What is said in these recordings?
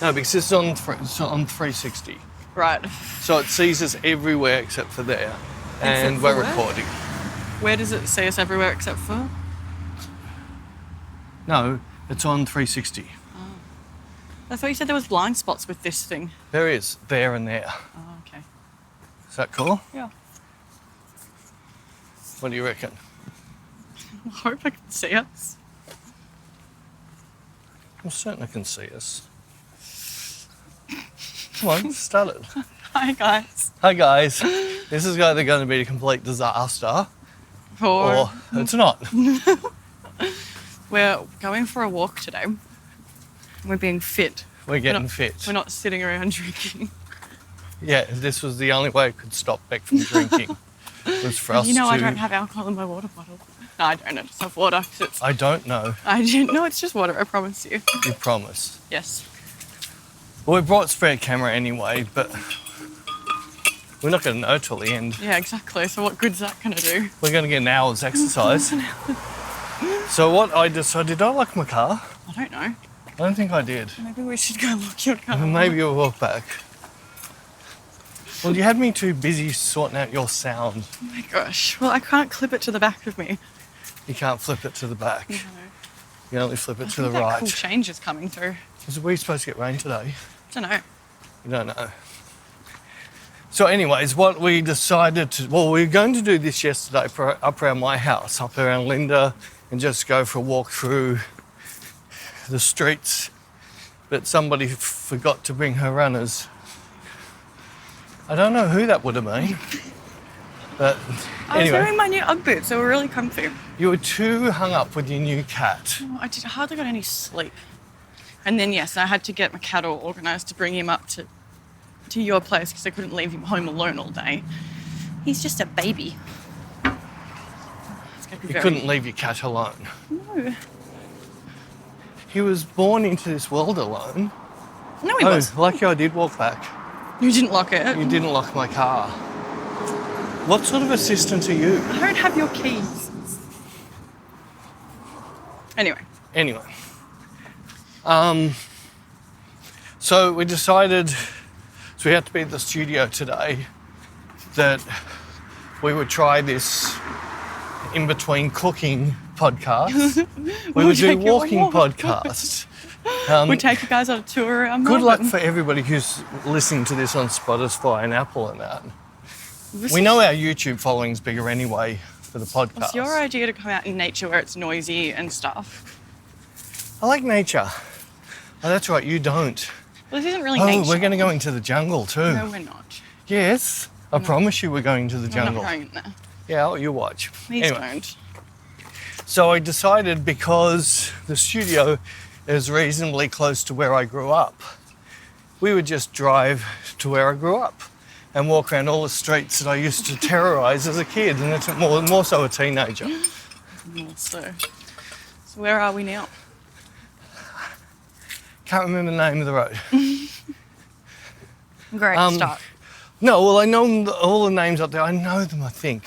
No, because it's on 360. Right. So it sees us everywhere except for there. And Except for we're where? recording. Where does it see us everywhere except for? No, it's on 360. I thought you said there was blind spots with this thing. There is, there and there. Oh, okay. Is that cool? Yeah. What do you reckon? I hope I can see us. Well, certainly can see us. Come on, start it. Hi, guys. Hi guys, this is either going to be a complete disaster or it's not. We're going for a walk today. We're being fit. We're getting fit. We're not sitting around drinking. Yeah, this was the only way I could stop Bec from drinking. Was for us You know, to... I don't have alcohol in my water bottle. No, I don't. I just have water. I don't know. No, it's just water, I promise you. You promise. Yes. Well, we brought spare camera anyway, but we're not going to know till the end. Yeah, exactly. So what good's that going to do? We're going to get an hour's exercise. So what I decided, did I lock my car? I don't know. I don't think I did. Maybe we should go look your car. Maybe you'll walk back. Well, you had me too busy sorting out your sound. Oh my gosh. Well, I can't clip it to the back of me. You can't flip it to the back. No. You can only flip it to the that right. cool change is coming through. Was we supposed to get rain today? I don't know. You don't know. So anyways, what we decided to... Well, we were going to do this yesterday up around my house, up around Linda, and just go for a walk through the streets. But somebody forgot to bring her runners. I don't know who that would have been. But I was anyway, wearing my new Ugg boots. They were really comfy. you were too hung up with your new cat. Oh, I hardly got any sleep. And then, yes, I had to get my cat all organised to bring him up to your place because I couldn't leave him home alone all day. He's just a baby. You couldn't leave your cat alone. No. He was born into this world alone. No, he was. Lucky I did walk back. You didn't lock it. You didn't lock my car. What sort of assistant are you? I don't have your keys. Anyway. So we decided, so we had to be at the studio today, that we would try this in between cooking podcast. We would do walking podcast. We take you guys on a tour around Good luck Melbourne. for everybody who's listening to this on Spotify and Apple and that. This We is- know our YouTube following's bigger anyway for the podcast. It's your idea to come out in nature where it's noisy and stuff. I like nature. Oh, that's right, you don't. Well, this isn't really Oh, nature. we're going to go into the jungle too. No, we're not. Yes, I promise you we're going to the We're jungle. not going in there. Yeah, oh, you watch. Please Anyway, don't. so I decided because the studio is reasonably close to where I grew up, we would just drive to where I grew up and walk around all the streets that I used to terrorise as a kid and it's more so a teenager. So where are we now? Can't remember the name of the road. Great start. No, well, I know all the names up there. I know them, I think.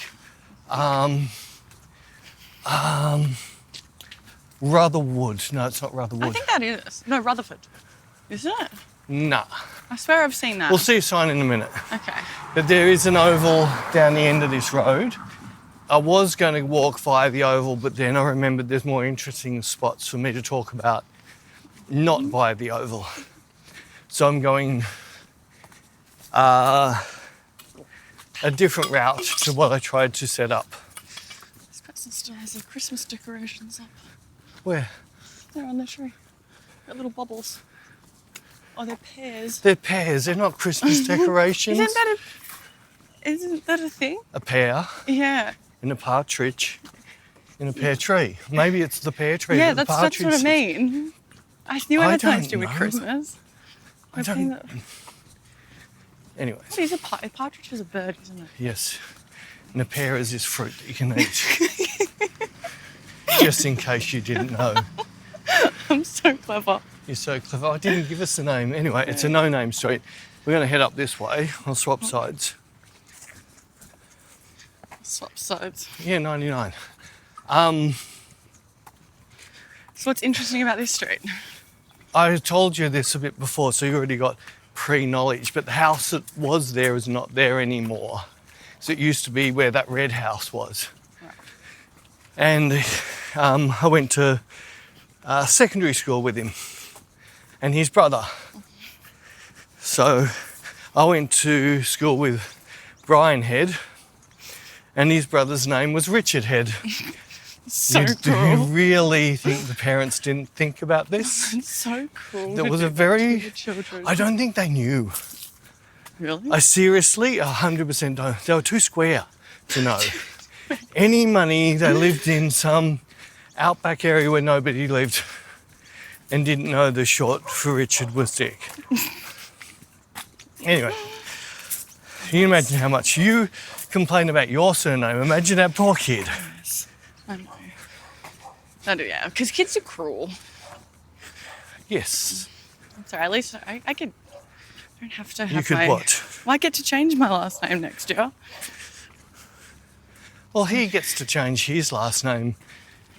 Rutherwood. No, it's not Rutherwood. I think that is. No, Rutherford. Isn't it? Nah. I swear I've seen that. We'll see a sign in a minute. Okay. But there is an oval down the end of this road. I was going to walk via the oval, but then I remembered there's more interesting spots for me to talk about, not via the oval. So I'm going a different route to what I tried to set up. There's got some stars of Christmas decorations up. Where? They're on the tree. Got little bubbles. Oh, they're pears. They're pears, they're not Christmas decorations. Isn't that a thing? A pear Yeah. and a partridge in a pear tree. Maybe it's the pear tree. Yeah, that the that's what I partridge- mean. I knew it I had something don't to do with know. Christmas. I don't... Anyways, What is a partridge is a bird, isn't it? yes. And a pear is this fruit that you can eat. Just in case you didn't know. I'm so clever. You're so clever. I didn't give us the name. Anyway, it's a no-name street. We're going to head up this way. I'll swap sides. Swap sides. Yeah, 99. So what's interesting about this street? I told you this a bit before, so you already got pre-knowledge, but the house that was there is not there anymore. So it used to be where that red house was. Right. And I went to secondary school with him and his brother. So I went to school with Brian Head, and his brother's name was Richard Head. So Do cool. you really think the parents didn't think about this? It's so cool. There to was do a that very... to the children. I don't think they knew. Really? I seriously, 100% don't. They were too square to know. Any money, they lived in some outback area where nobody lived and didn't know the short for Richard was Dick. Anyway, can you imagine how much you complain about your surname? Imagine that poor kid. Yes, I know. I do, yeah, because kids are cruel. Yes. Sorry, at least I don't have to have You could my... what? Well, I get to change my last name next year. Well, he gets to change his last name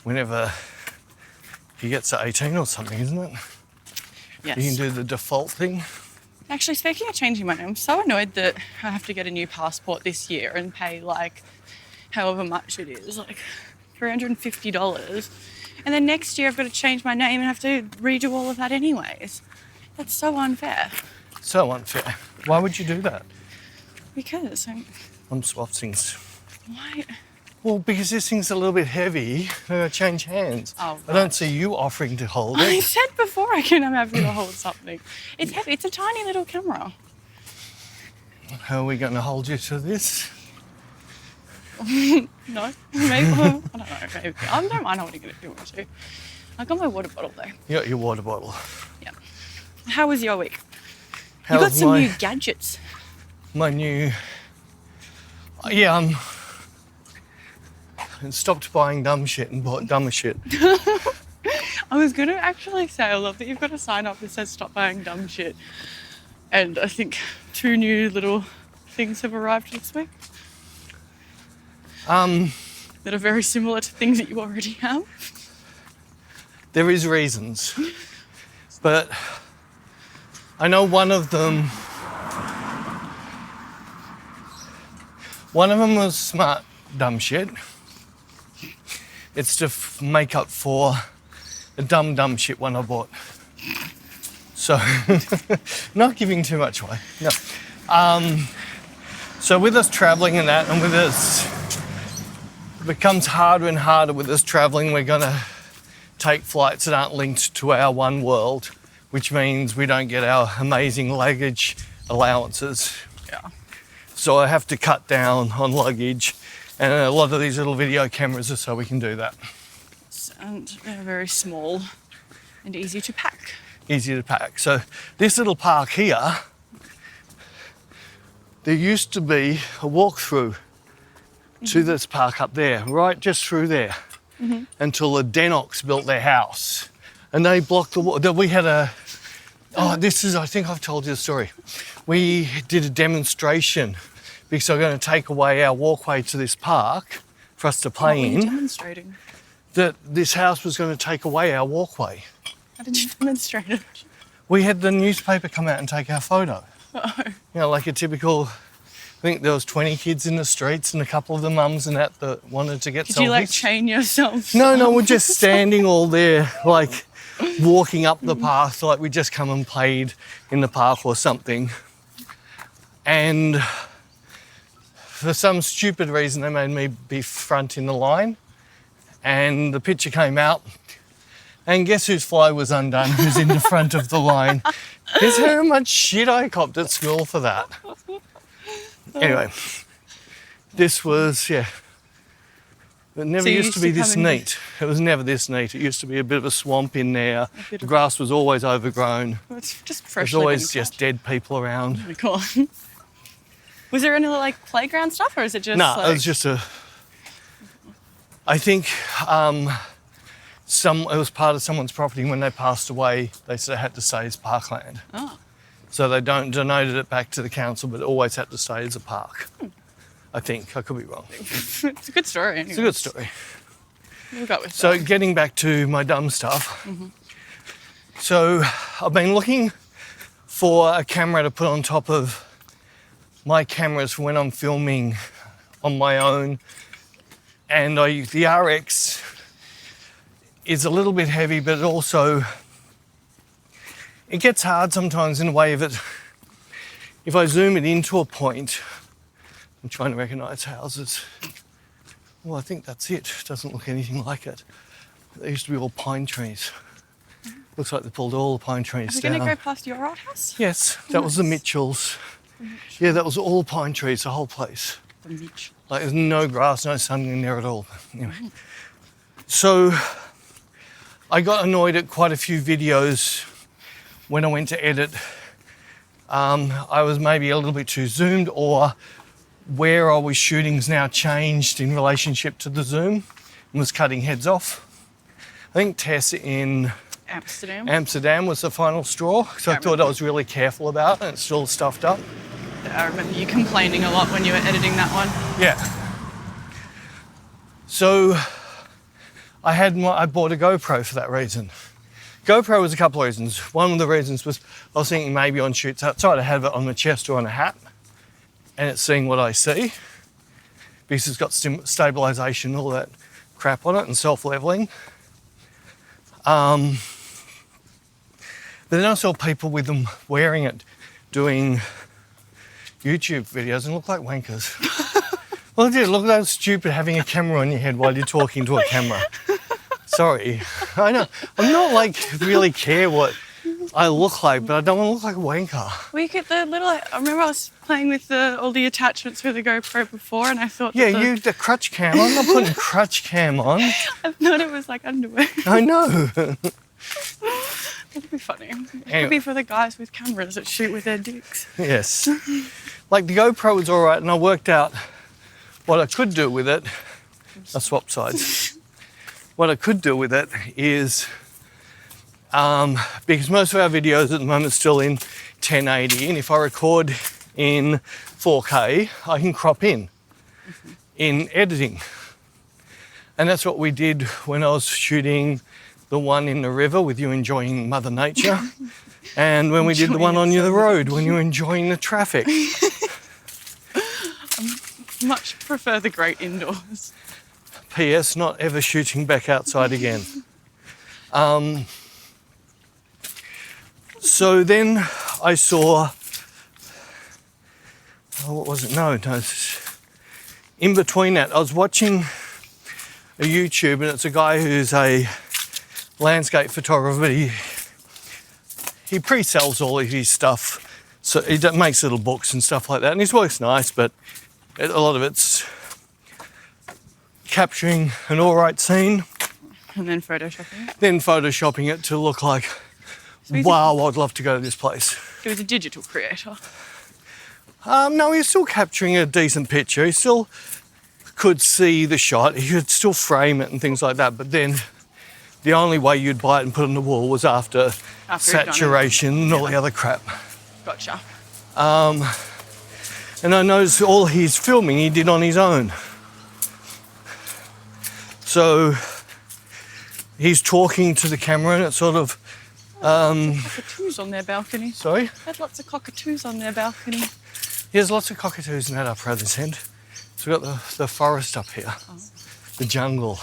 whenever he gets to 18 or something, isn't it? Yes. You can do the default thing. Actually, speaking of changing my name, I'm so annoyed that I have to get a new passport this year and pay like however much it is, like $350. And then next year I've got to change my name and have to redo all of that anyways. That's so unfair. So unfair. Why would you do that? Because I'm swap things. why? Well, because this thing's a little bit heavy, they're going to change hands. Oh, I don't see you offering to hold I it. said before I'm happy to hold something. It's heavy. It's a tiny little camera. How are we going to hold you to this? No, maybe. I don't know. Maybe. I don't mind holding it if you want to. I got my water bottle though. You got your water bottle. Yeah. How was your week? You How's got some new gadgets. my new... Yeah, I stopped buying dumb shit and bought dumber shit. I was going to actually say, I love that you've got a sign up that says stop buying dumb shit. And I think 2 new little things have arrived this week that are very similar to things that you already have. There is reasons, but I know one of them was smart dumb shit. It's to make up for the dumb shit one I bought. So, not giving too much away, no. So with us traveling and that, and with us, it becomes harder and harder with us traveling. We're gonna take flights that aren't linked to our one world, which means we don't get our amazing luggage allowances. Yeah. So I have to cut down on luggage, and a lot of these little video cameras are so we can do that. And they're very small and easy to pack. Easy to pack. So this little park here, there used to be a walk-through to this park up there, right just through there, until the Denox built their house. And they blocked the water. We had a... Oh, this is... I think I've told you the story. We did a demonstration because they're going to take away our walkway to this park for us to play What were you in. demonstrating? That this house was going to take away our walkway. How did you demonstrate it? We had the newspaper come out and take our photo. Oh. You know, like a typical... I think there was 20 kids in the streets and a couple of the mums and that wanted to get Did selfies. you like chain yourself? No, we're just standing all there, like walking up the path, like we just come and played in the park or something. And for some stupid reason, they made me be front in the line. And the picture came out. And guess whose fly was undone? Who's in the front of the line? Guess how much shit I copped at school for that. Anyway, this was, yeah. It never So you used to be used to this come in- neat. It was never this neat. It used to be a bit of a swamp in there. bit The of- grass was always overgrown. It's just There's freshly always been just dead people around. cut. Cool. Was there any like playground stuff, or is it just? No, like... it was just a... I think it was part of someone's property. When they passed away, they said it had to stay as parkland. Oh. So they donated it back to the council, but it always had to stay as a park. I think. I could be wrong. It's a good story. Anyway. It's a good story. We'll go with So that. getting back to my dumb stuff, So I've been looking for a camera to put on top of my cameras for when I'm filming on my own. And the RX is a little bit heavy, but also it gets hard sometimes in a way that if I zoom it into a point, I'm trying to recognise houses. Well, I think that's it. It doesn't look anything like it. There used to be all pine trees. Looks like they pulled all the pine trees down. Are we going to go past your old house? Yes, that was the Mitchells. Yeah, that was all pine trees, the whole place. The Mitchell. Like there's no grass, no sun in there at all. Anyway. So I got annoyed at quite a few videos when I went to edit. I was maybe a little bit too zoomed, or where I was shooting's now changed in relationship to the zoom and was cutting heads off. I think Tess in Amsterdam was the final straw, because I thought I was really careful about it and it's still stuffed up. I remember you complaining a lot when you were editing that one. Yeah. So I bought a GoPro for that reason. GoPro was a couple of reasons. One of the reasons was I was thinking maybe on shoots outside I have it on the chest or on a hat and it's seeing what I see, because it's got stabilisation, all that crap on it, and self-levelling. But then I saw people with them wearing it doing YouTube videos and look like wankers. Well, dude, look at that stupid having a camera on your head while you're talking to a camera. Sorry. I know. I'm not like really care what I look like, but I don't want to look like a wanker. We get the little. I remember I was playing with all the attachments for the GoPro before, and I thought. Yeah, the crutch cam. I'm not putting crutch cam on. I thought it was like underwear. I know. That'd be funny. It could be for the guys with cameras that shoot with their dicks. Yes. Like the GoPro was all right, and I worked out what I could do with it. I swapped sides. What I could do with it is, because most of our videos at the moment are still in 1080, and if I record in 4K, I can crop in editing. And that's what we did when I was shooting the one in the river with you enjoying Mother Nature, and when we did the one on the road when you were enjoying the traffic. I much prefer the great indoors. P.S. not ever shooting back outside again. So then I saw, what was it? No. In between that, I was watching a YouTube, and it's a guy who's a landscape photographer, but he pre-sells all of his stuff. So he makes little books and stuff like that, and his work's nice, but a lot of it's capturing an all right scene. And then photoshopping it? Then photoshopping it to look like, wow, I'd love to go to this place. He was a digital creator. No, he was still capturing a decent picture. He still could see the shot. He could still frame it and things like that. But then the only way you'd buy it and put it on the wall was after saturation and all the other crap. Gotcha. And I noticed all his filming he did on his own. So he's talking to the camera, and it's sort of... cockatoos on their balcony. Sorry? They had lots of cockatoos on their balcony. There's lots of cockatoos in that upper other end. So we've got the forest up here, the jungle.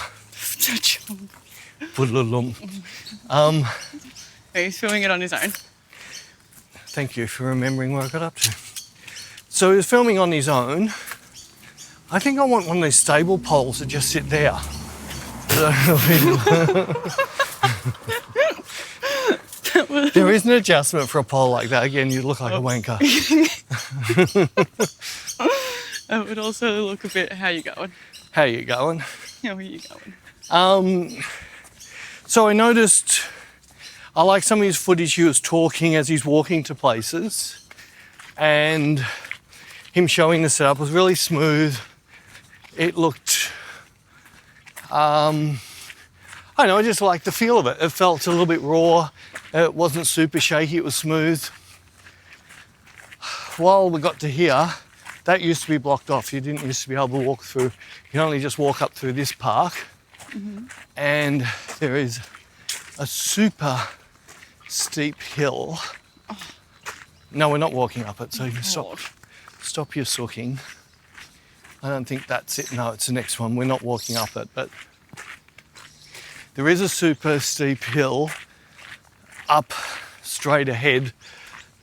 The jungle. He's filming it on his own. Thank you for remembering where I got up to. So he was filming on his own. I think I want one of these stable poles that just sit there. There is an adjustment for a pole like that. Again, you look like a wanker. It would also look a bit, how you going? How you going? How are you going? So I noticed, I like some of his footage. He was talking as he's walking to places, and him showing the setup was really smooth. It looked, I don't know, I just liked the feel of it. It felt a little bit raw. It wasn't super shaky, it was smooth. While we got to here, that used to be blocked off. You didn't used to be able to walk through. You can only just walk up through this park. And there is a super steep hill. No, we're not walking up it, so you can stop your sooking. I don't think that's it. No, it's the next one. We're not walking up it, but there is a super steep hill up straight ahead.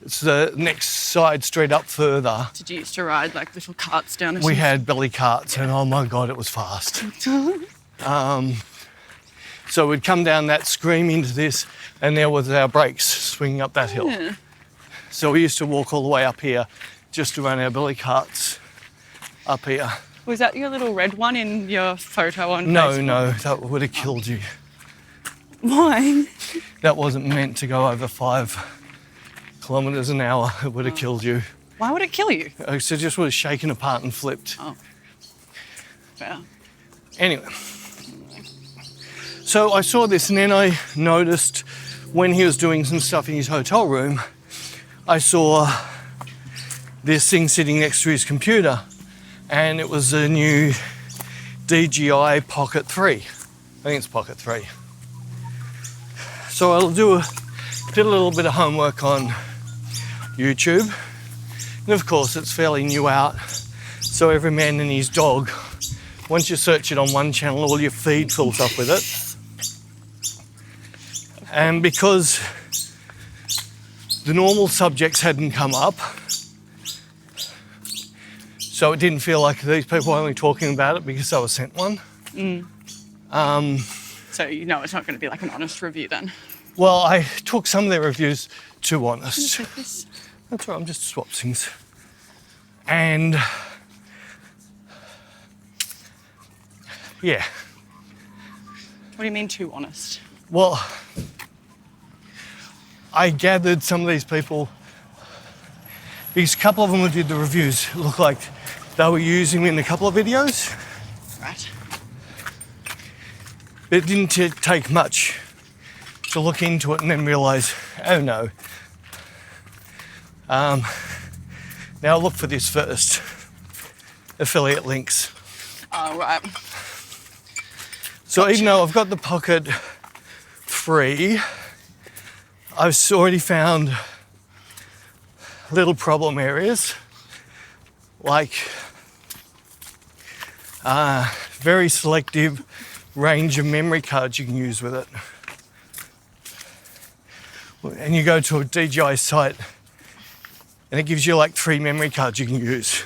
It's the next side straight up further. Did you used to ride like little carts down? We had belly carts, and oh my God, it was fast. So we'd come down that, scream into this, and there was our brakes swinging up that hill. Yeah. So we used to walk all the way up here just to run our belly carts up here. Was that your little red one in your photo on Facebook? No, that would have killed you. Why? That wasn't meant to go over 5 kilometres an hour. It would have killed you. Why would it kill you? So it just would have shaken apart and flipped. Oh. Fair. Anyway. So I saw this, and then I noticed when he was doing some stuff in his hotel room, I saw this thing sitting next to his computer, and it was a new DJI Pocket 3. I think it's Pocket 3. So did a little bit of homework on YouTube, and of course it's fairly new out, so every man and his dog, once you search it on one channel, all your feed fills up with it. And because the normal subjects hadn't come up, so it didn't feel like these people were only talking about it because I was sent one. So you know it's not going to be like an honest review then? Well, I took some of their reviews too honest. Can you take this? That's right, I'm just swap things. And yeah. What do you mean too honest? Well, I gathered some of these people, because a couple of them who did the reviews looked like they were using me in a couple of videos. Right. It didn't take much to look into it and then realise, oh no. Now look for this first. Affiliate links. Oh, right. So even though I've got the Pocket 3, I've already found little problem areas, like very selective range of memory cards you can use with it. And you go to a DJI site and it gives you like 3 memory cards you can use.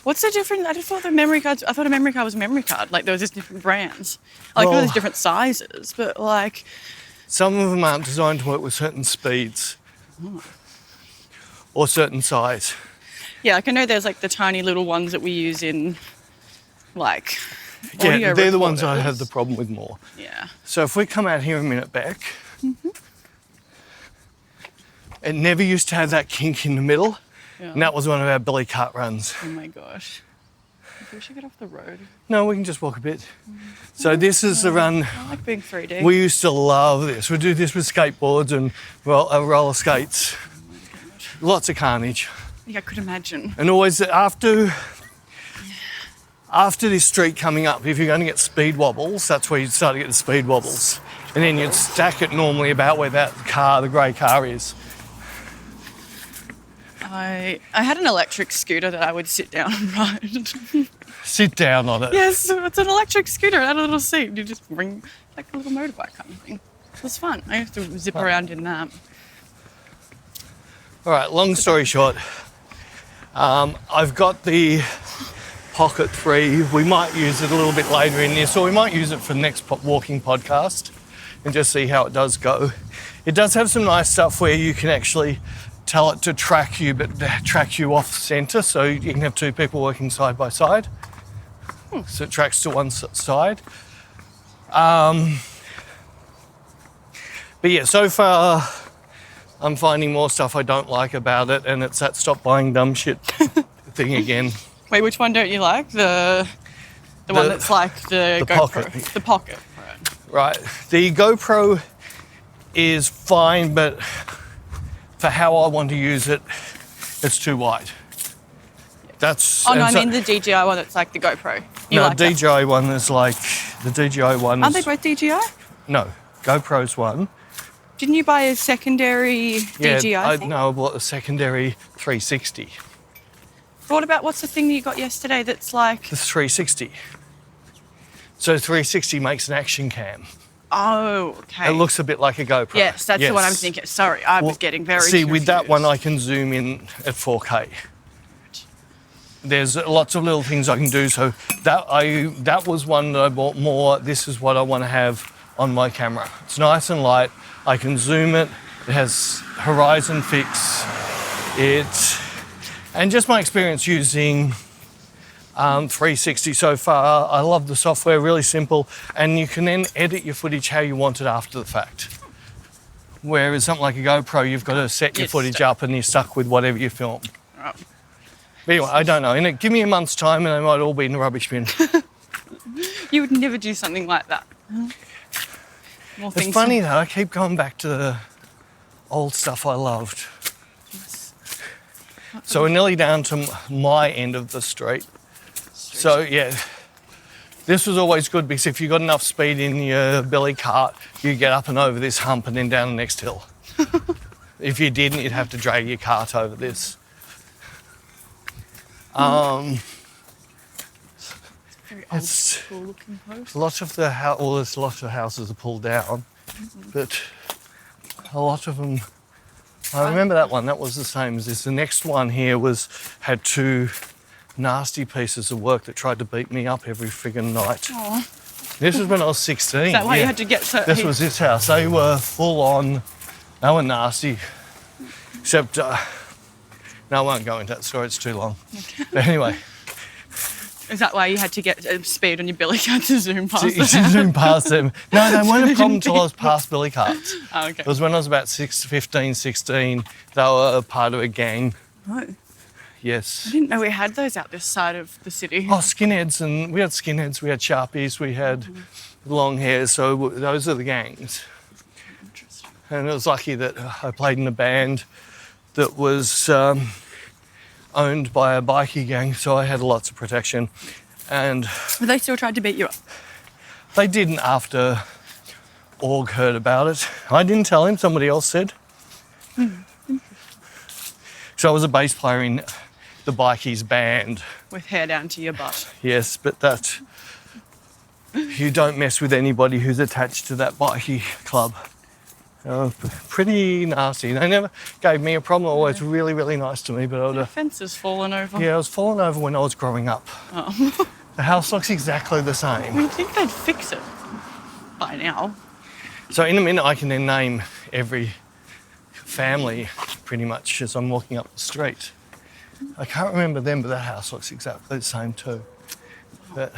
What's the difference? I thought a memory card was a memory card. Like there was just different brands. Like Well, there's different sizes, but like... Some of them aren't designed to work with certain speeds or certain size. Yeah, like I know there's like the tiny little ones that we use in like Yeah, audio they're the ones I recorders. have the problem with more. Yeah. So if we come out here a minute back, it never used to have that kink in the middle, Yeah. and that was one of our belly cart runs. Oh my gosh. Maybe we should get off the road. No, we can just walk a bit. So this is the run. I like being 3D. We used to love this. We do this with skateboards and roller skates. Lots of carnage. Yeah, I could imagine. And always after this street coming up, if you're going to get speed wobbles, that's where you'd start to get the speed wobbles. And then you'd stack it normally about where that car, the grey car, is. I had an electric scooter that I would sit down and ride. Sit down on it. Yes, it's an electric scooter. It had a little seat. You just ring like a little motorbike kind of thing. It was fun. I used to zip around in that. All right, long story short, I've got the Pocket 3. We might use it a little bit later in this, or we might use it for the next walking podcast and just see how it does go. It does have some nice stuff where you can actually tell it to track you, but track you off centre, so you can have 2 people working side by side. So it tracks to one side. But yeah, so far I'm finding more stuff I don't like about it, and it's that stop buying dumb shit thing again. Wait, which one don't you like? The one that's like the GoPro. Pocket. The Pocket. Right. Right, the GoPro is fine, but for how I want to use it, it's too wide. That's... Oh no, and I so- mean the DJI one that's like the GoPro. You No, like that? DJI one is like... The DJI one Aren't they is... both DJI? No, GoPro's one. Didn't you buy a secondary DJI thing? No, I bought a secondary 360. What's the thing that you got yesterday that's like... The 360. So 360 makes an action cam. Oh, okay. It looks a bit like a GoPro. Yes, that's the one I'm thinking. Sorry, I was getting very confused. With that one, I can zoom in at 4K. There's lots of little things I can do. So that was one that I bought more. This is what I want to have on my camera. It's nice and light. I can zoom it. It has horizon fix. And just my experience using 360 so far, I love the software, really simple, and you can then edit your footage how you want it after the fact. Whereas something like a GoPro, you've got to set your footage up and you're stuck with whatever you film. Right. But anyway, I don't know. Give me a month's time and they might all be in the rubbish bin. You would never do something like that. It's funny though, I keep going back to the old stuff I loved. So we're nearly down to my end of the street. So yeah, this was always good because if you got enough speed in your billy cart, you get up and over this hump and then down the next hill. If you didn't, you'd have to drag your cart over this. Very old school looking post. Lots of the houses are pulled down, but a lot of them. I remember that one. That was the same as this. The next one here had two nasty pieces of work that tried to beat me up every friggin' night. Aww. This was when I was 16. Is that why you had to get so... This was this house. They were full on. They were nasty. Except, no, I won't go into that story. It's too long. Okay. But anyway. Is that why you had to get speed on your billy cart to zoom past them? To zoom past them. No, they weren't a problem until I was past billy carts. Oh, okay. It was when I was about 15, 16. They were a part of a gang. Oh. Yes. I didn't know we had those out this side of the city. Oh, skinheads, and we had skinheads, we had sharpies, we had long hair, so those are the gangs. Interesting. And it was lucky that I played in a band that was owned by a bikie gang, so I had lots of protection. And But they still tried to beat you up? They didn't after Org heard about it. I didn't tell him, somebody else said. So I was a bass player in the bikies band. With hair down to your butt. Yes, but that you don't mess with anybody who's attached to that bikie club. Pretty nasty. They never gave me a problem. Always really, really nice to me. But The fence has fallen over. Yeah, I was falling over when I was growing up. Oh. The house looks exactly the same. I think they'd fix it by now. So in a minute I can then name every family pretty much as I'm walking up the street. I can't remember them, but that house looks exactly the same too. But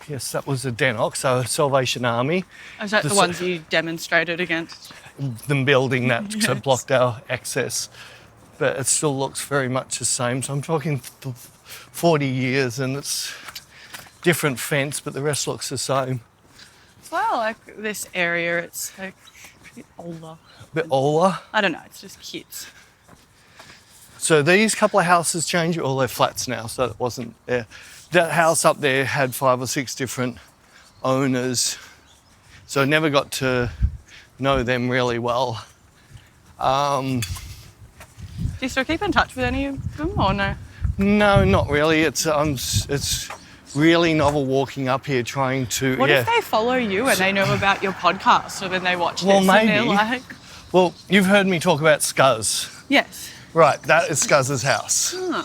yes, that was a DENOC, so a Salvation Army. Is that the ones you demonstrated against? Them building that so blocked our access. But it still looks very much the same. So I'm talking 40 years and it's different fence, but the rest looks the same. Well, like this area, it's like a bit older. A bit older? I don't know, it's just kids. So these couple of houses changed, all they're flats now, so it wasn't there. That house up there had 5 or 6 different owners, so I never got to know them really well. Do you still keep in touch with any of them or no? No, not really. It's really novel walking up here trying to... What if they follow you and they know about your podcast, so then they watch well, this maybe. and they're like... Well, you've heard me talk about Scuzz. Yes. Right, that is Scuzz's house. Huh.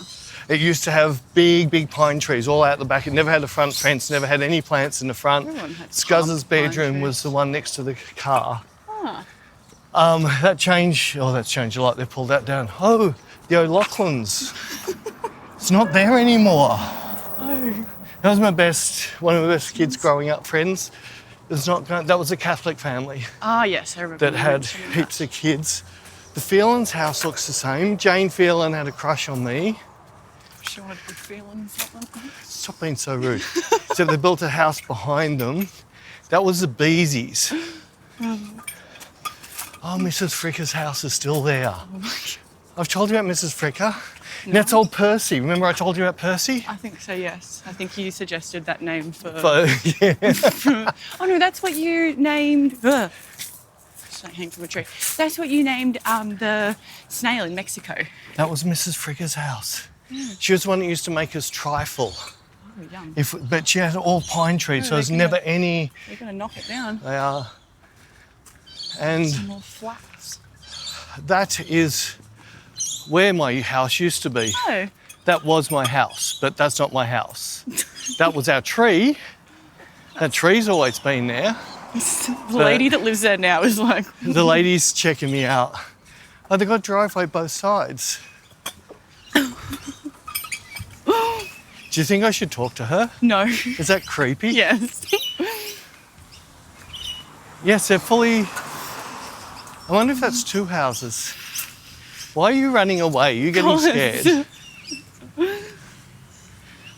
It used to have big, big pine trees all out the back. It never had a front fence, never had any plants in the front. Scuzz's bedroom was the one next to the car. Huh. That's changed a lot. They pulled that down. Oh, the O'Loughlin's. It's not there anymore. Oh. That was one of my best kids growing up friends. That was a Catholic family. Ah, yes, I remember. That had heaps of kids. The Phelan's house looks the same. Jane Phelan had a crush on me. She wanted to be Phelan something. Stop being so rude. So they built a house behind them. That was the Beesies. Oh, Mrs. Fricker's house is still there. I've told you about Mrs. Fricker. No. That's old Percy. Remember I told you about Percy? I think so, yes. I think you suggested that name for... Yeah. Oh, no, that's what you named... something hanging from a tree. That's what you named the snail in Mexico. That was Mrs. Frigga's house. She was the one that used to make us trifle. Oh, yum. But she had all pine trees, so there's never any... They're going to knock it down. They are. And some more flats. that is where my house used to be. Oh. That was my house, but that's not my house. That was our tree. That tree's always been there. The lady that lives there now is like... The lady's checking me out. Oh, they've got driveway both sides. Do you think I should talk to her? No. Is that creepy? Yes. Yes, they're fully... I wonder if that's two houses. Why are you running away? You're getting scared.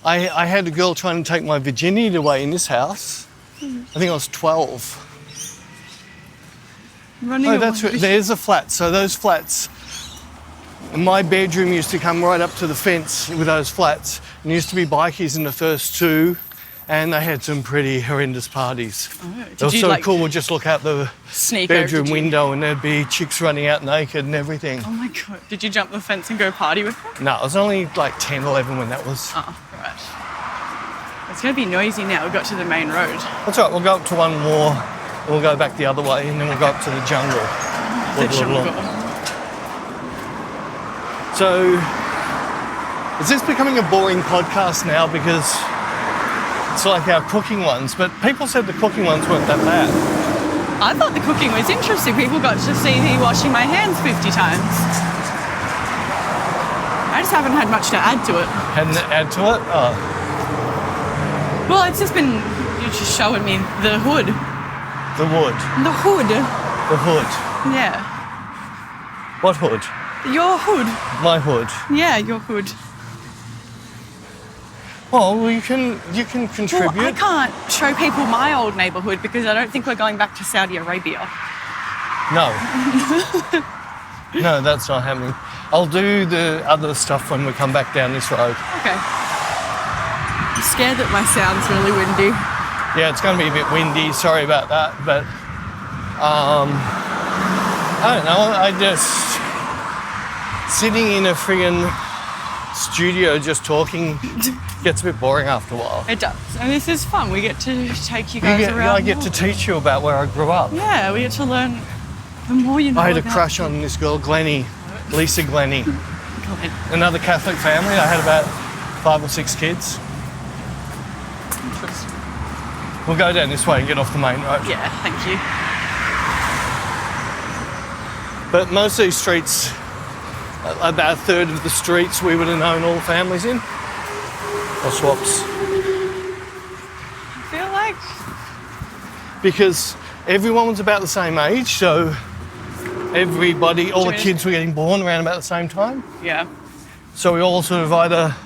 I had a girl trying to take my virginity away in this house. I think I was 12. Running away. There's a flat. So those flats, my bedroom used to come right up to the fence with those flats. And there used to be bikies in the first two, and they had some pretty horrendous parties. Oh, it was so cool. We'd just look out the bedroom window and there'd be chicks running out naked and everything. Oh my God. Did you jump the fence and go party with them? No, I was only like 10, 11 when that was. Oh, right. It's going to be noisy now. We got to the main road. That's right. We'll go up to one more. We'll go back the other way and then we'll go up to the jungle. The jungle. So, is this becoming a boring podcast now because it's like our cooking ones? But people said the cooking ones weren't that bad. I thought the cooking was interesting. People got to see me washing my hands 50 times. I just haven't had much to add to it. Hadn't add to it? Oh. Well, it's just been you just showing me the hood. The wood. The hood. The hood. Yeah. What hood? Your hood. My hood. Yeah, your hood. Well, you can contribute. Well, I can't show people my old neighbourhood because I don't think we're going back to Saudi Arabia. No. No, that's not happening. I'll do the other stuff when we come back down this road. Okay. I'm scared that my sound's really windy. Yeah, it's going to be a bit windy. Sorry about that, but I don't know. I just sitting in a friggin' studio just talking gets a bit boring after a while. It does. And this is fun. We get to take you guys around. I get to teach you about where I grew up. Yeah, we get to learn the more you know. I had a crush on this girl, Glennie, Lisa Glennie. Another Catholic family. I had about 5 or 6 kids. Interesting. We'll go down this way and get off the main road. Yeah, thank you. But most of these streets, about a third of the streets we would have known all the families in. Or swaps. I feel like... Because everyone was about the same age, so everybody, all the kids were getting born around about the same time. Yeah. So we all sort of either,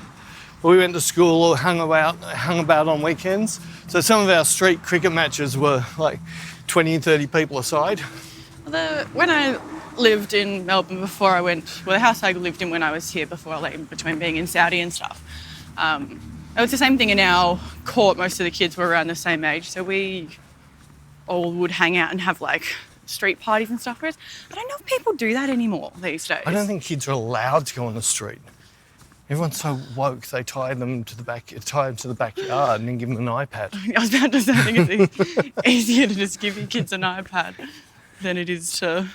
we went to school or hung about on weekends. So some of our street cricket matches were like 20 and 30 people aside. When I lived in Melbourne before I went, well, the house I lived in when I was here before, like between being in Saudi and stuff, it was the same thing in our court. Most of the kids were around the same age, so we all would hang out and have like street parties and stuff. Whereas I don't know if people do that anymore these days. I don't think kids are allowed to go on the street. Everyone's so woke, they tie them to the backyard and then give them an iPad. I was about to say, I think it's easier to just give your kids an iPad than it is to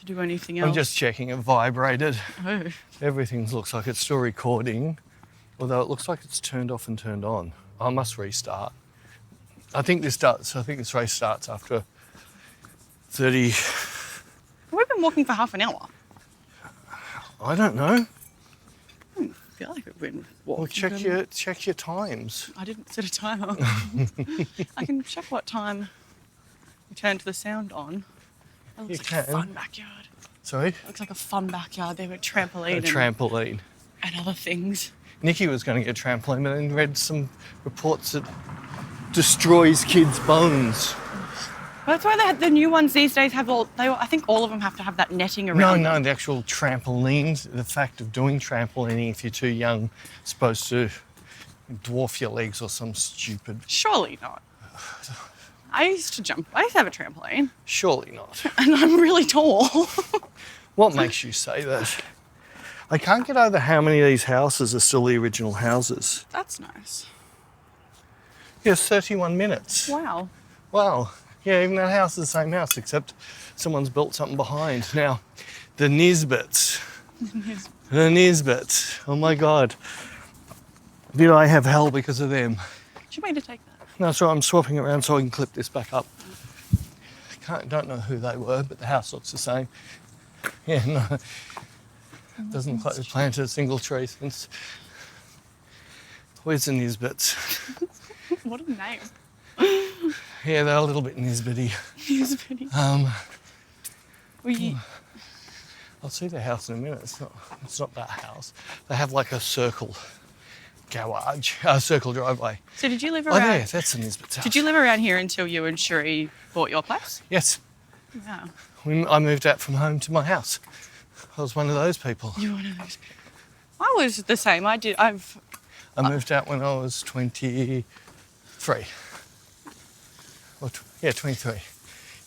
do anything else. I'm just checking, it vibrated. Oh. Everything looks like it's still recording, although it looks like it's turned off and turned on. I must restart. I think this race starts after 30... We've been walking for half an hour. I don't know. I feel like we've been walking. Well, check your times. I didn't set a timer. I can check what time we turned the sound on. That looks like a fun backyard. Sorry? It looks like a fun backyard. There were trampoline. A trampoline. And other things. Nikki was going to get a trampoline, but then read some reports that destroys kids' bones. Well, that's why the new ones these days have I think all of them have to have that netting around. No, the actual trampolines, the fact of doing trampolining if you're too young, is supposed to dwarf your legs or some stupid... Surely not. I used to have a trampoline. Surely not. And I'm really tall. What makes you say that? I can't get over how many of these houses are still the original houses. That's nice. Yes, 31 minutes. Wow. Wow. Yeah, even that house is the same house, except someone's built something behind. Now, the Nisbets. The Nisbets. Oh my God. Did I have hell because of them? Do you want me to take that? No, so I'm swapping it around so I can clip this back up. Don't know who they were, but the house looks the same. Yeah, no. Doesn't look like they planted a single tree since. Where's the Nisbets? What a name. Yeah, they're a little bit Nisbety. Nisbety. I'll see their house in a minute. It's not that house. They have like a circle garage, a circle driveway. So did you live around? Oh, yeah, that's the Nisbets house. Did you live around here until you and Sheree bought your place? Yes. Wow. I moved out from home to my house. I was one of those people. You're one of those people. I was the same. I moved out when I was 23. 23.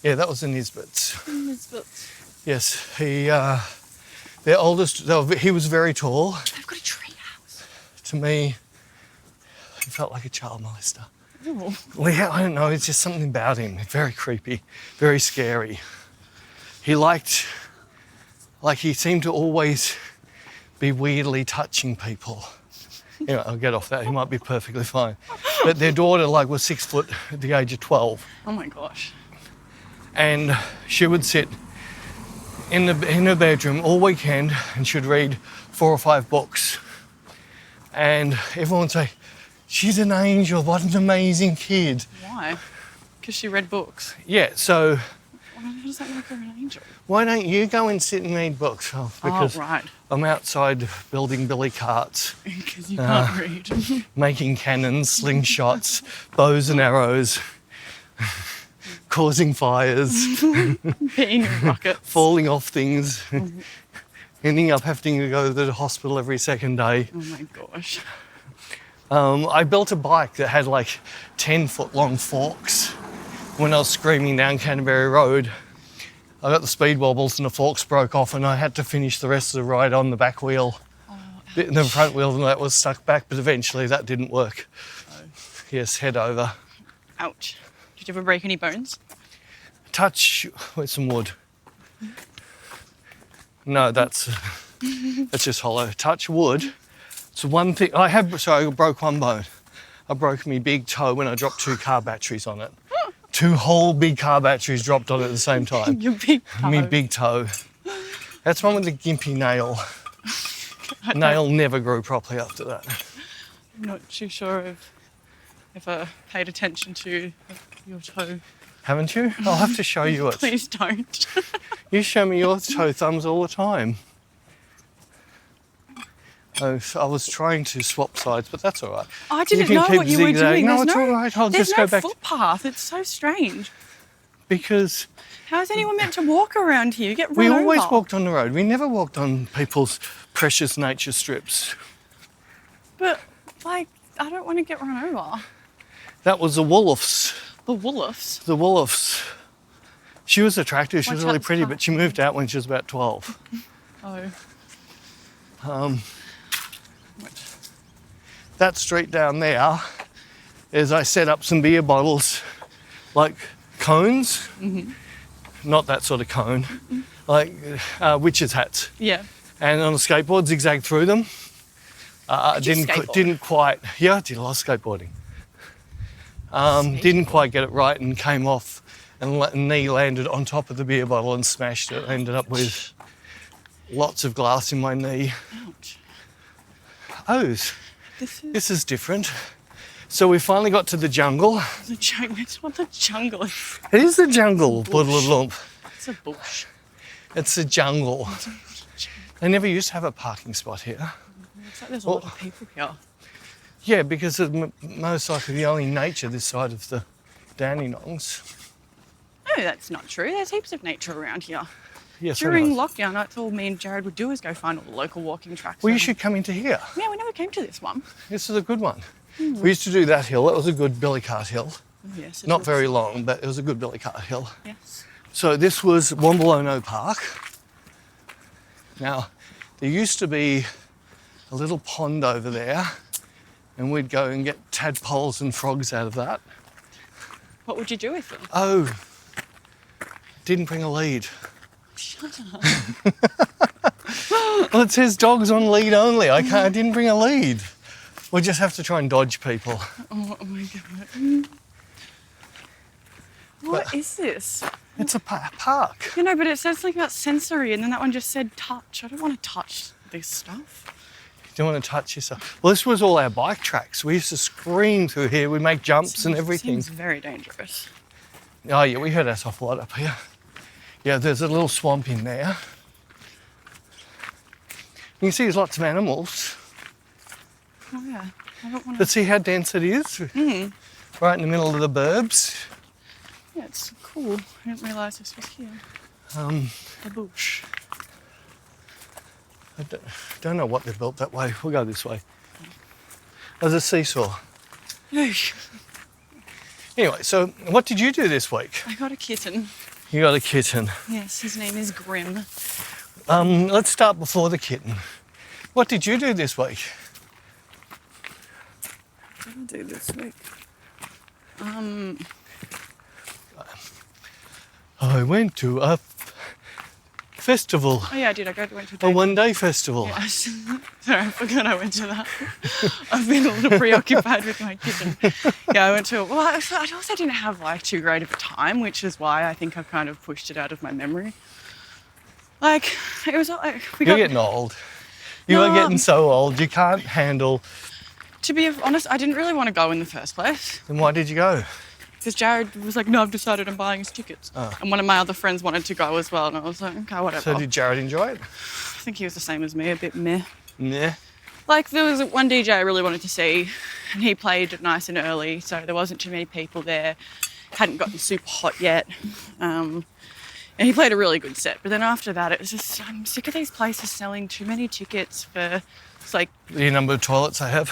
Yeah, that was the Nisbets. Nisbets. Yes, their oldest, he was very tall. They've got a tree house. To me, he felt like a child molester. Ooh. Well, yeah, I don't know, it's just something about him. Very creepy, very scary. He he seemed to always be weirdly touching people. Anyway, I'll get off that. He might be perfectly fine. But their daughter, was 6 foot at the age of 12. Oh my gosh. And she would sit in her bedroom all weekend and she'd read 4 or 5 books. And everyone would say, she's an angel, what an amazing kid. Why? Because she read books. Yeah, so... How does that make her an angel? Why don't you go and sit and read books? Oh, because right. I'm outside building billy carts. Because you can't read. Making cannons, slingshots, bows and arrows, causing fires, Being a rocket. falling off things, ending up having to go to the hospital every second day. Oh my gosh. I built a bike that had 10-foot long forks. When I was screaming down Canterbury Road, I got the speed wobbles and the forks broke off and I had to finish the rest of the ride on the back wheel. Oh, Bit in the front wheel and that was stuck back, but eventually that didn't work. Oh. Yes, head over. Ouch. Did you ever break any bones? Touch with some wood. No, that's just hollow. Touch wood. It's one thing I broke one bone. I broke my big toe when I dropped 2 car batteries on it. 2 whole big car batteries dropped on it at the same time. Your big toe. My big toe. That's one with the gimpy nail. Nail never grew properly after that. I'm not too sure if I paid attention to your toe. Haven't you? I'll have to show you it. Please don't. You show me your toe thumbs all the time. I was trying to swap sides, but that's all right. I didn't know what you were doing. No, it's all right. I'll just go back. There's no footpath. It's so strange. Because how is anyone meant to walk around here? You get run we over. always walked on the road. We never walked on people's precious nature strips. But, I don't want to get run over. That was the Woolofs. The Woolofs? The Woolofs. She was attractive. She was really pretty, time? but she moved out when she was about 12. Oh. That street down there is I set up some beer bottles, like cones, not that sort of cone, like witches' hats. Yeah. And on a skateboard, zigzag through them. Didn't quite. Yeah, I did a lot of skateboarding. Didn't quite get it right and came off, and knee landed on top of the beer bottle and smashed it. Ended up with lots of glass in my knee. Ouch. Oh, this is different. So we finally got to the jungle. It's not the jungle. It is the jungle, Boodle-lump. It's a bush. It's the jungle. They never used to have a parking spot here. It's like there's a lot of people here. Yeah, because it's most likely the only nature this side of the Dandenongs. No, that's not true. There's heaps of nature around here. Yes, During lockdown, that's all me and Jared would do is go find all the local walking tracks. Well, you should come into here. Yeah, we never came to this one. This is a good one. We used to do that hill. That was a good billy cart hill. Yes, it Not is. very long, but it was a good billy cart hill. Yes. So this was Wombelono Park. Now, there used to be a little pond over there, and we'd go and get tadpoles and frogs out of that. What would you do with them? Oh, didn't bring a lead. Shut up. Well, it says dogs on lead only. I didn't bring a lead. We just have to try and dodge people. Oh my God. What is this? It's a park. You know, but it said something about sensory, and then that one just said touch. I don't want to touch this stuff. You don't want to touch yourself. Well, this was all our bike tracks. We used to scream through here. We'd make jumps and everything. Seems very dangerous. Oh, yeah, we hurt ourselves a lot up here. Yeah, there's a little swamp in there. You can see there's lots of animals. Oh yeah, I don't want But to. see how dense it is? Right in the middle of the burbs. Yeah, it's cool. I didn't realise this was here. The bush. I don't know what they built that way. We'll go this way. There's a seesaw. Anyway, so what did you do this week? I got a kitten. You got a kitten. Yes, his name is Grim. Let's start before the kitten. What did you do this week? What did I do this week? I went to a festival, Oh yeah, I did. Went to a one-day festival. Yes. Sorry, I forgot I went to that. I've been a little preoccupied with my kitten. Yeah, I went to. Well, I also didn't have like too great of a time, which is why I think I've kind of pushed it out of my memory. Like it was like You're getting old. You are getting so old. You can't handle. To be honest, I didn't really want to go in the first place. Then why did you go? Because Jared was like, no, I've decided I'm buying his tickets. Oh. And one of my other friends wanted to go as well. And I was like, okay, whatever. So did Jared enjoy it? I think he was the same as me, a bit meh. Yeah. Like there was one DJ I really wanted to see and he played nice and early. So there wasn't too many people there. Hadn't gotten super hot yet. And he played a really good set. But then after that, it was just, I'm sick of these places selling too many tickets for, it's like, The number of toilets I have.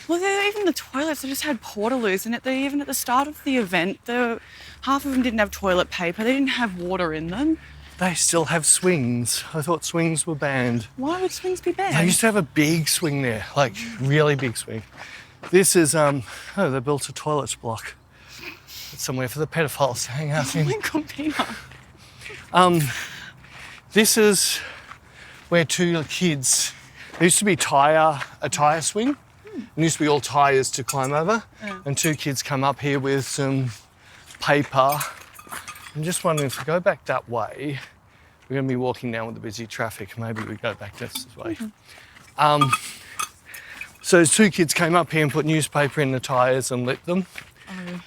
well, even the toilets, they just had portaloos in it. Even at the start of the event, half of them didn't have toilet paper. They didn't have water in them. They still have swings. I thought swings were banned. Why would swings be banned? They used to have a big swing there, like really big swing. This is, they built a toilet block. It's somewhere for the pedophiles to hang out Oh in. my God, Peter. This is where two kids, there used to be a tyre swing. It used to be all tyres to climb over. Yeah. And two kids come up here with some paper. I'm just wondering if we go back that way, we're going to be walking down with the busy traffic. Maybe we go back this way. So those two kids came up here and put newspaper in the tyres and lit them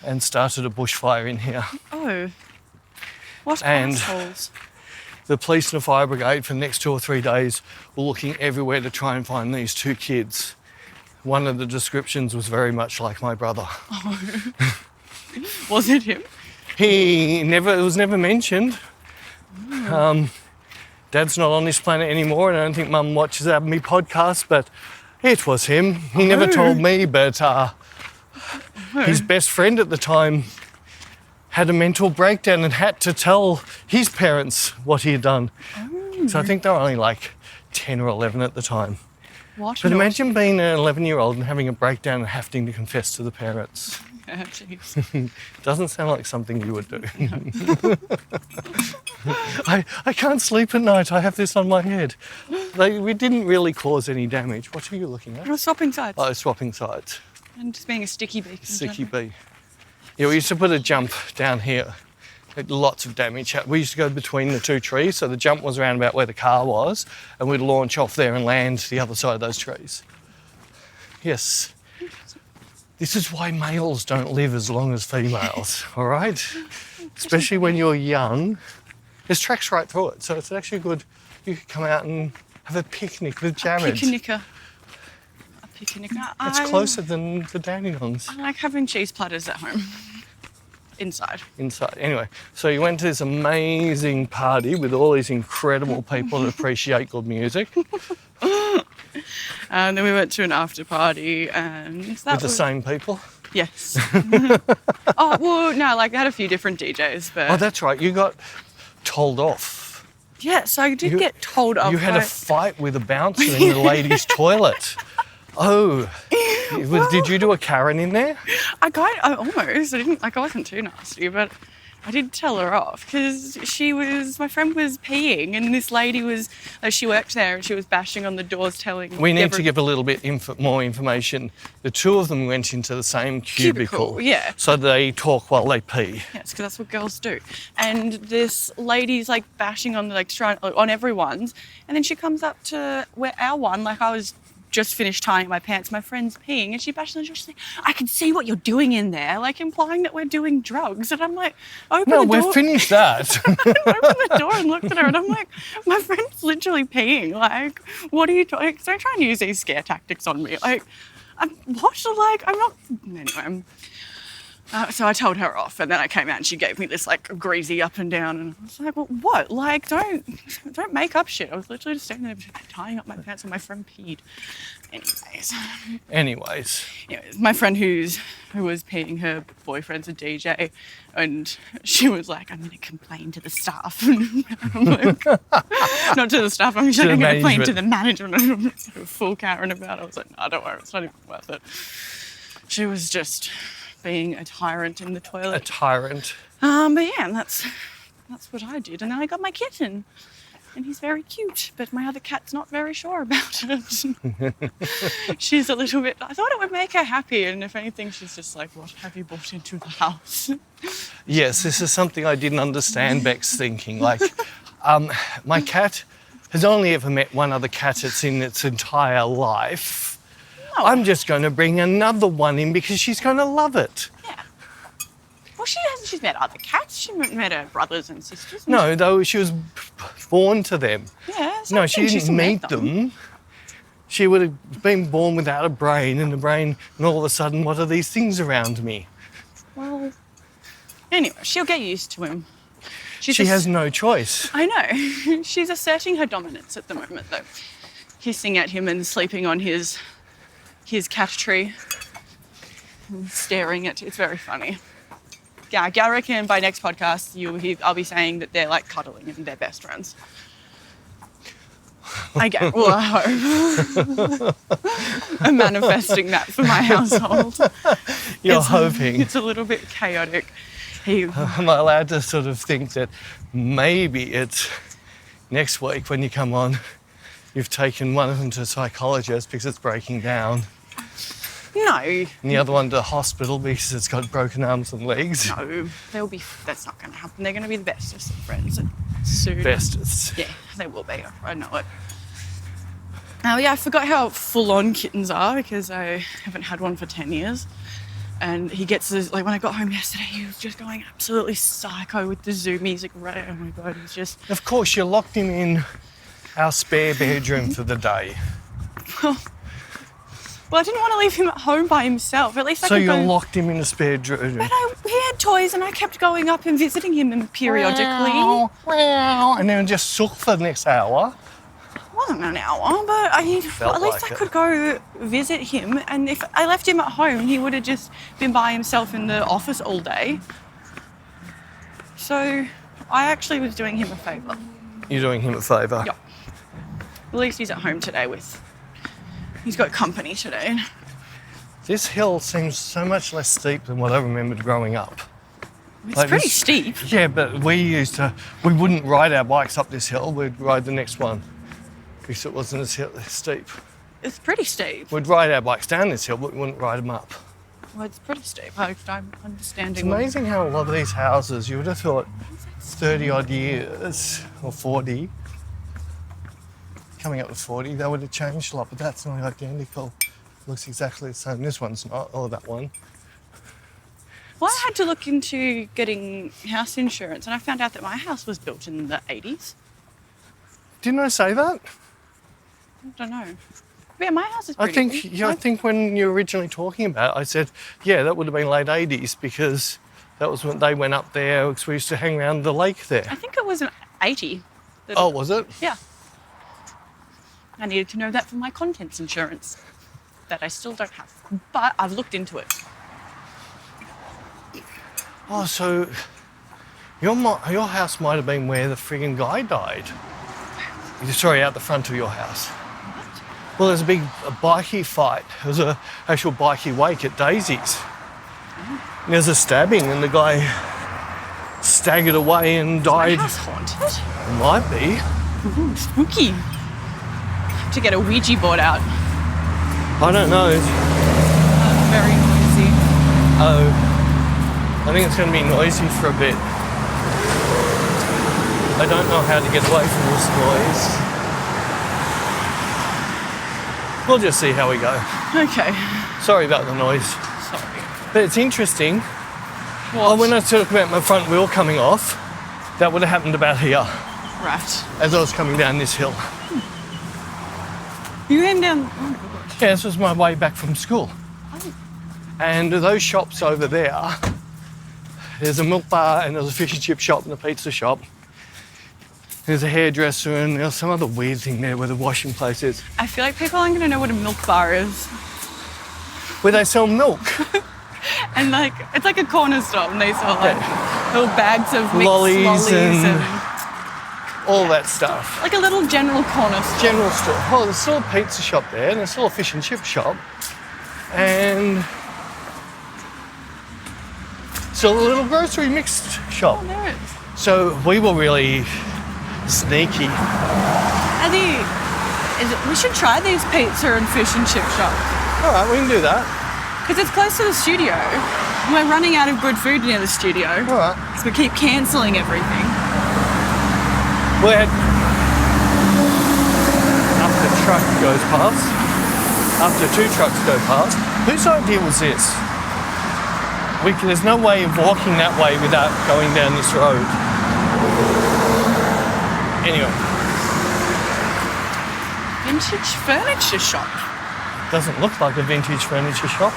and started a bushfire in here. Oh. What And- assholes. The police and the fire brigade for the next 2 or 3 days were looking everywhere to try and find these two kids. One of the descriptions was very much like my brother. Was it him? It was never mentioned. Dad's not on this planet anymore, and I don't think Mum watches our me podcast, but it was him. He never told me, but his best friend at the time had a mental breakdown and had to tell his parents what he had done. So I think they were only like 10 or 11 at the time. What? But imagine being an 11-year-old and having a breakdown and having to confess to the parents. Yeah, jeez. Doesn't sound like something you would do. I can't sleep at night. I have this on my head. We didn't really cause any damage. What are you looking at? I was swapping sides. Oh, swapping sides. And just being a sticky beak. in Sticky general. bee. Yeah, we used to put a jump down here. Had lots of damage. We used to go between the two trees, so the jump was around about where the car was, and we'd launch off there and land the other side of those trees. Yes. This is why males don't live as long as females, all right? Especially when you're young. There's tracks right through it, so it's actually good. You could come out and have a picnic with Jared. Picnicker. A picnicker. It's closer than the Dandenongs. I like having cheese platters at home. Inside. Inside. Anyway, so you went to this amazing party with all these incredible people that appreciate good music. And then we went to an after party and that With the was... same people. Yes. Oh, well, no, like I had a few different DJs, but... Oh, that's right. You got told off. Yes, I did get told off. You had a fight with a bouncer in the ladies' toilet. Oh, did you do a Karen in there? I almost. I didn't. Like, I wasn't too nasty, but I did tell her off because my friend was peeing, and this lady was, like, she worked there, and she was bashing on the doors, telling. We need to give a little bit more information. The two of them went into the same cubicle. Yeah. So they talk while they pee. Yes, because that's what girls do. And this lady's like bashing on on everyone's, and then she comes up to our one, like I was just finished tying my pants, my friend's peeing, and she bashed on the door. She's like, I can see what you're doing in there, like implying that we're doing drugs. And I'm like, open the door. No, we've finished that. I opened the door and looked at her, and I'm like, my friend's literally peeing. Like, what are you doing? Don't try and use these scare tactics on me. Like, I'm not. Anyway. So I told her off, and then I came out and she gave me this like greasy up and down, and I was like, well, what? Like, don't make up shit. I was literally just standing there tying up my pants and my friend peed. Anyways, my friend who was peeing, her boyfriend's a DJ, and she was like, I'm going to complain to the staff. I'm like, not to the staff, I'm going to complain to the management. I'm full Karen about it. I was like, no, don't worry, it's not even worth it. She was just being a tyrant in the toilet. A tyrant. But yeah, that's what I did. And then I got my kitten, and he's very cute, but my other cat's not very sure about it. She's a little bit, I thought it would make her happy, and if anything, she's just like, what have you brought into the house? Yes, this is something I didn't understand Bec's thinking. Like, my cat has only ever met one other cat in its entire life. Oh. I'm just going to bring another one in because she's going to love it. Yeah. Well, she's met other cats. She met her brothers and sisters. No, though she was born to them. Yeah. No, she didn't meet them. She would have been born without a brain, and all of a sudden, what are these things around me? Well, anyway, she'll get used to him. She has no choice. I know. She's asserting her dominance at the moment, though. Hissing at him and sleeping on his cat tree and staring at it. It's very funny. Yeah, I reckon by next podcast I'll be saying that they're like cuddling and they're best friends. I hope. I'm manifesting that for my household. You're hoping. It's a little bit chaotic. Am I allowed to sort of think that maybe it's next week when you come on, you've taken one of them to a psychologist because it's breaking down? No. And the other one to the hospital because it's got broken arms and legs? No, that's not going to happen. They're going to be the bestest of friends soon. Bestest? Yeah, they will be. I know it. Oh yeah, I forgot how full-on kittens are because I haven't had one for 10 years. And he gets this, like when I got home yesterday, he was just going absolutely psycho with the zoo music. Right, oh my God, he's just... Of course, you locked him in our spare bedroom for the day. Well, I didn't want to leave him at home by himself. At least I could go... So you locked him in a spare room? But he had toys and I kept going up and visiting him periodically. And then just sook for the next hour. It wasn't an hour, but at least I could go visit him. And if I left him at home, he would have just been by himself in the office all day. So I actually was doing him a favour. You're doing him a favour? Yeah. At least he's at home today he's got company today. This hill seems so much less steep than what I remembered growing up. It's like pretty steep. Yeah, but we wouldn't ride our bikes up this hill, we'd ride the next one because it wasn't as steep. It's pretty steep. We'd ride our bikes down this hill, but we wouldn't ride them up. Well, it's pretty steep. I'm understanding. It's amazing how a lot of these houses, you would have thought 30 odd years or 40, coming up with 40, they would have changed a lot, but that's not identical. It looks exactly the same. This one's not, or that one. Well, I had to look into getting house insurance, and I found out that my house was built in the 80s. Didn't I say that? I don't know. Yeah, my house is pretty I think when you were originally talking about it, I said, yeah, that would have been late 80s because that was when they went up there because we used to hang around the lake there. I think it was an 80. Oh, was it? Yeah. I needed to know that for my contents insurance that I still don't have, but I've looked into it. Oh, so your house might have been where the friggin' guy died. Sorry, out the front of your house. What? Well, there's a big bikie fight. There was an actual bikie wake at Daisy's. And there's a stabbing and the guy staggered away and died. My house haunted? Might be. Ooh, spooky. To get a Ouija board out. I don't know. Very noisy. Oh, I think it's going to be noisy for a bit. I don't know how to get away from this noise. We'll just see how we go. Okay. Sorry about the noise. Sorry. But it's interesting. What? Oh, when I talk about my front wheel coming off, that would have happened about here Right. as I was coming down this hill. You came down... Oh, my God. Yeah, this was my way back from school. Oh. And those shops over there, there's a milk bar and there's a fish and chip shop and a pizza shop. There's a hairdresser and there's some other weird thing there where the washing place is. I feel like people aren't going to know what a milk bar is. Where they sell milk. And like, it's like a corner store and they sell like little bags of mixed Lollies and all that stuff. like a little general corner store. General store. Well, there's still a pizza shop there and there's still a fish and chip shop. And still a little grocery mixed shop. Oh, there it is. So we were really sneaky. We should try these pizza and fish and chip shops. All right, we can do that. Because it's close to the studio. And we're running out of good food near the studio. All right. So we keep cancelling everything. We're after a truck goes past, after 2 trucks go past. Whose idea was this? There's no way of walking that way without going down this road. Anyway. Vintage furniture shop. Doesn't look like a vintage furniture shop.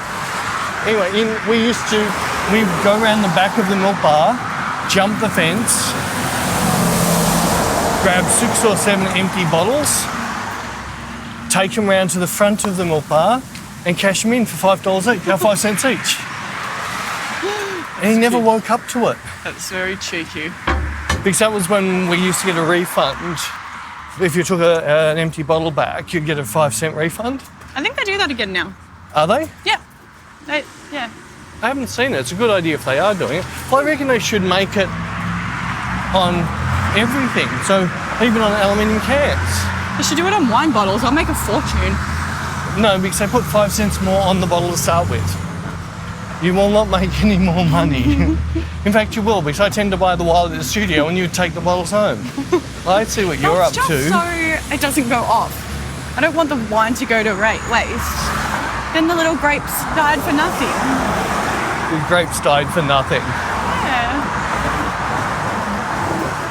Anyway, we'd go around the back of the milk bar, jump the fence, grab 6 or 7 empty bottles, take them round to the front of the milk bar and cash them in for $5 each, 5 cents each. And he never woke up to it. That's very cheeky. Because that was when we used to get a refund. If you took an empty bottle back, you'd get a 5-cent refund. I think they do that again now. Are they? Yeah. Yeah. I haven't seen it. It's a good idea if they are doing it. Well, I reckon they should make it on everything. So even on aluminium cans. They should do it on wine bottles. I'll make a fortune. No, because they put 5 cents more on the bottle to start with. You will not make any more money. In fact, you will, because I tend to buy the wild at the studio and you take the bottles home. I see what you're up Just to. so it doesn't go off. I don't want the wine to go to waste. Then the little grapes died for nothing. The grapes died for nothing. Yeah.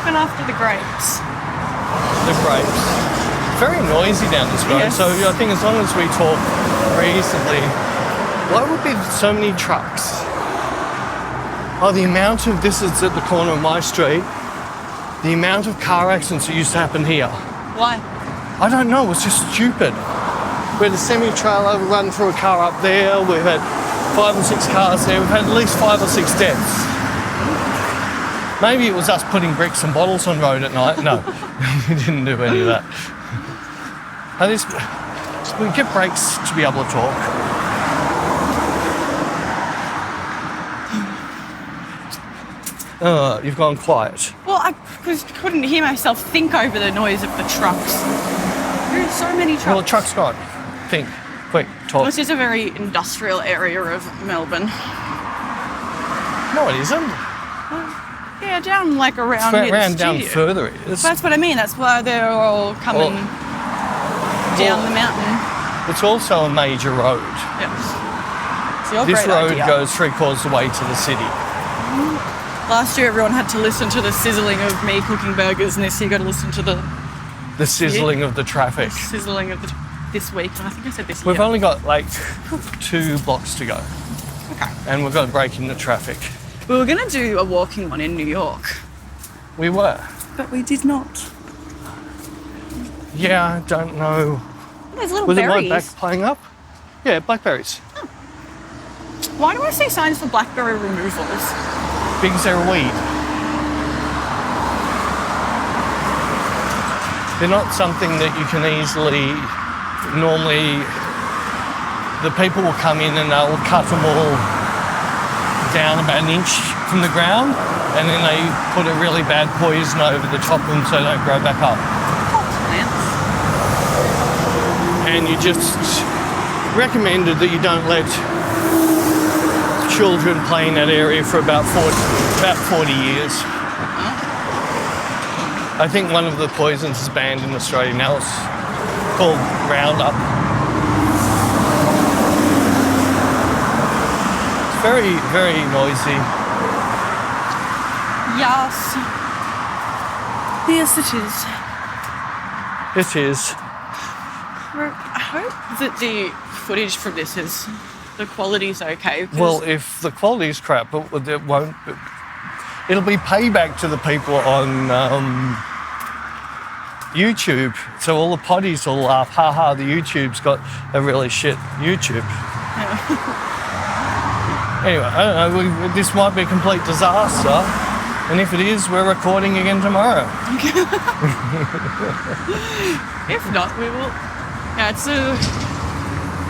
Looking after the grapes. The grapes. Very noisy down this road, Yes. so I think as long as we talk reasonably. Why would there be so many trucks? Oh, the amount of, this is at the corner of my street, the amount of car accidents that used to happen here. Why? I don't know, it's just stupid. We had a semi-trailer run through a car up there, we've had 5 or 6 cars there, we've had at least 5 or 6 deaths. Maybe it was us putting bricks and bottles on road at night. No, we didn't do any of that. At least we get breaks to be able to talk. You've gone quiet. Well, I couldn't hear myself think over the noise of the trucks. There are so many trucks. Well, the truck's gone. Think. Quick, talk. This is a very industrial area of Melbourne. No, it isn't. Yeah, down like around It's near around the down studio. further it is. That's what I mean. That's why they're all coming down the mountain. It's also a major road. Yes. So your This great road idea. goes 3/4 the way to the city. Last year, everyone had to listen to the sizzling of me cooking burgers, and this year, you got to listen to the The sizzling of the traffic. sizzling of this week. And I think I said this We've year. only got like 2 blocks to go. Okay. And we've got to break in the traffic. We were going to do a walking one in New York, We were. but we did not. Yeah, I don't know. There's little Was berries. it my back playing up? Yeah, blackberries. Why do I see signs for blackberry removals? big as they're a weed. They're not something that you can easily, normally, the people will come in and they'll cut them all down about an inch from the ground, and then they put a really bad poison over the top of them so they don't grow back up. Plants. And you just recommended that you don't let children play in that area for about 40 years. I think one of the poisons is banned in Australia now. It's called Roundup. It's very, very noisy. Yes. Yes, it is. It is. I hope that the footage from this is, the quality's okay. Well, if the quality's crap, it won't. It'll be payback to the people on YouTube. So all the potties will laugh, haha, the YouTube's got a really shit YouTube. Anyway, I don't know, this might be a complete disaster. And if it is, we're recording again tomorrow. If not, we will. Yeah,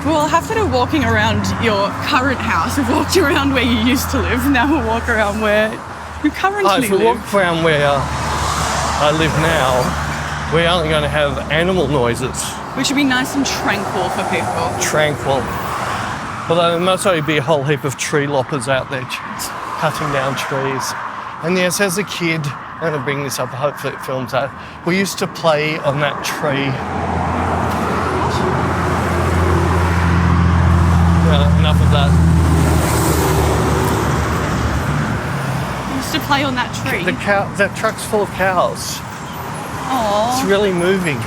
we'll have to do walking around your current house. We've walked around where you used to live. Now we'll walk around where you currently If we live. walk around where I live now, we're only going to have animal noises. Which would be nice and tranquil for people. Tranquil. Although there must only be a whole heap of tree loppers out there cutting down trees. And yes, as a kid, I'm going to bring this up, hopefully it films that, we used to play on that tree. Enough of that. You used to play on that tree. That truck's full of cows. Aww. It's really moving.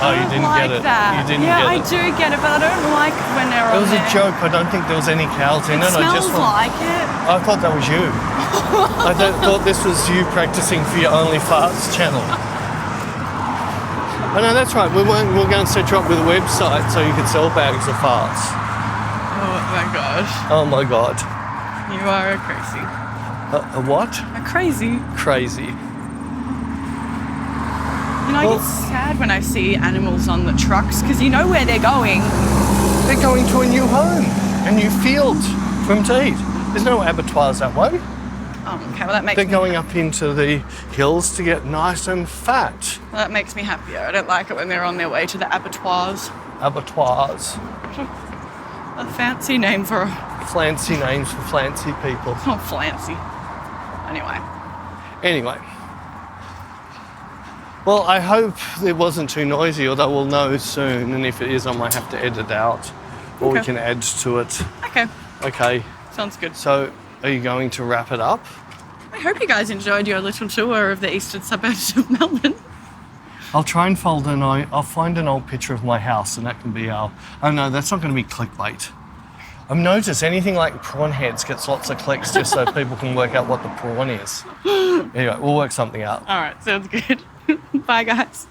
Oh, you didn't like get it. That. You didn't yeah, get I it. do get it, but I don't like when they're It on was there. a joke. I don't think there was any cows in it. Smells like it. I thought that was you. I thought this was you practicing for your Only Farts channel. Oh no, that's right. We're going to set you up with a website so you can sell bags of farts. Oh my gosh. Oh my God. You are a crazy. A what? A crazy. Crazy. You know, I get sad when I see animals on the trucks because you know where they're going. They're going to a new home, a new field for them to eat. There's no abattoirs that way. Oh, okay, well that makes They're me going up into the hills to get nice and fat. Well, that makes me happier. I don't like it when they're on their way to the abattoirs. Abattoirs. A fancy name for Fancy names for fancy people. Oh, fancy. Anyway. Well, I hope it wasn't too noisy, although we'll know soon, and if it is, I might have to edit out, or we can add to it. Okay. Okay. Sounds good. So, are you going to wrap it up? I hope you guys enjoyed your little tour of the eastern suburbs of Melbourne. I'll try and I'll find an old picture of my house, and that can be our... Oh no, that's not going to be clickbait. I've noticed anything like prawn heads gets lots of clicks just so people can work out what the prawn is. Anyway, we'll work something out. All right, sounds good. Bye, guys.